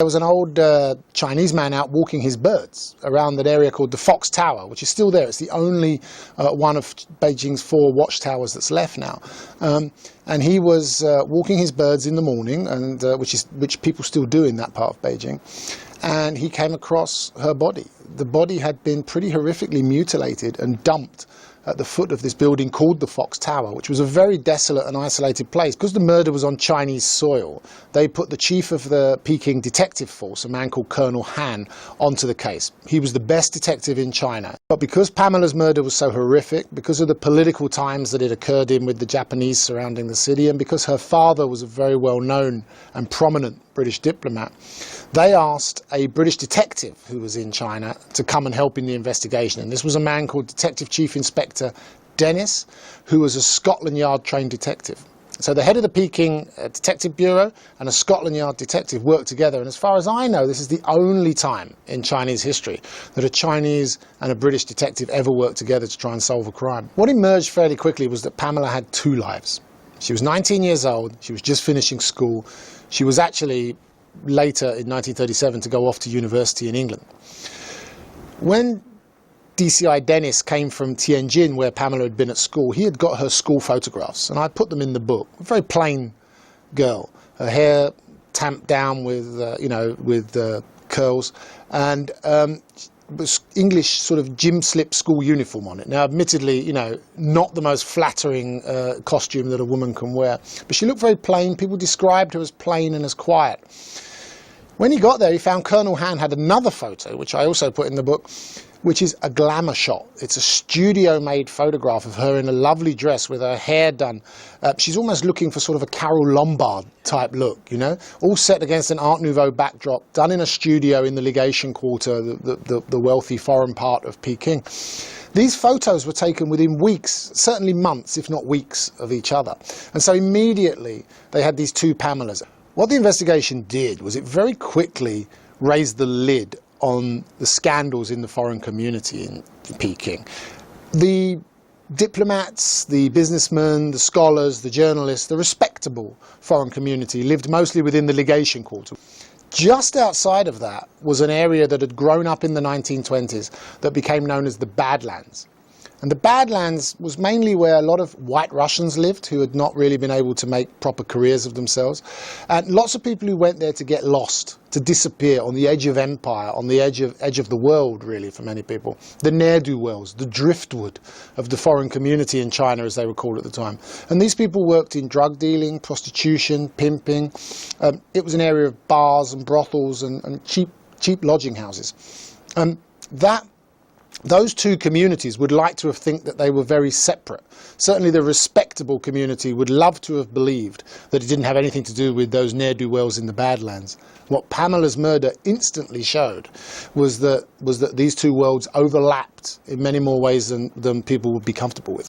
There was an old Chinese man out walking his birds around that area called the Fox Tower, which is still there. It's the only one of Beijing's 4 watchtowers that's left now. And he was walking his birds in the morning, and which people still do in that part of Beijing. And he came across her body. The body had been pretty horrifically mutilated and dumped at the foot of this building called the Fox Tower, which was a very desolate and isolated place. Because the murder was on Chinese soil, they put the chief of the Peking detective force, a man called Colonel Han, onto the case. He was the best detective in China. But because Pamela's murder was so horrific, because of the political times that it occurred in with the Japanese surrounding the city, and because her father was a very well-known and prominent British diplomat, they asked a British detective who was in China to come and help in the investigation. And this was a man called Detective Chief Inspector Dennis, who was a Scotland Yard trained detective. So the head of the Peking Detective Bureau and a Scotland Yard detective worked together. And as far as I know, this is the only time in Chinese history that a Chinese and a British detective ever worked together to try and solve a crime. What emerged fairly quickly was that Pamela had 2 lives. She was 19 years old. She was just finishing school. She was actually later in 1937 to go off to university in England. When DCI Dennis came from Tianjin, where Pamela had been at school, he had got her school photographs, and I put them in the book. A very plain girl, her hair tamped down with curls, and was English sort of gym slip school uniform on it. Now, admittedly, not the most flattering costume that a woman can wear, but she looked very plain. People described her as plain and as quiet. When he got there, he found Colonel Han had another photo, which I also put in the book, which is a glamour shot. It's a studio-made photograph of her in a lovely dress with her hair done. She's almost looking for sort of a Carole Lombard type look, all set against an Art Nouveau backdrop, done in a studio in the legation quarter, the wealthy foreign part of Peking. These photos were taken within weeks, certainly months, if not weeks, of each other. And so immediately they had these 2 Pamelas. What the investigation did was it very quickly raised the lid on the scandals in the foreign community in Peking. The diplomats, the businessmen, the scholars, the journalists, the respectable foreign community lived mostly within the legation quarter. Just outside of that was an area that had grown up in the 1920s that became known as the Badlands. And the Badlands was mainly where a lot of white Russians lived who had not really been able to make proper careers of themselves. And lots of people who went there to get lost, to disappear on the edge of empire, on the edge of the world, really, for many people. The ne'er-do-wells, the driftwood of the foreign community in China, as they were called at the time. And these people worked in drug dealing, prostitution, pimping. It was an area of bars and brothels and cheap lodging houses. Those 2 communities would like to have think that they were very separate. Certainly the respectable community would love to have believed that it didn't have anything to do with those ne'er-do-wells in the Badlands. What Pamela's murder instantly showed was that these 2 worlds overlapped in many more ways than people would be comfortable with.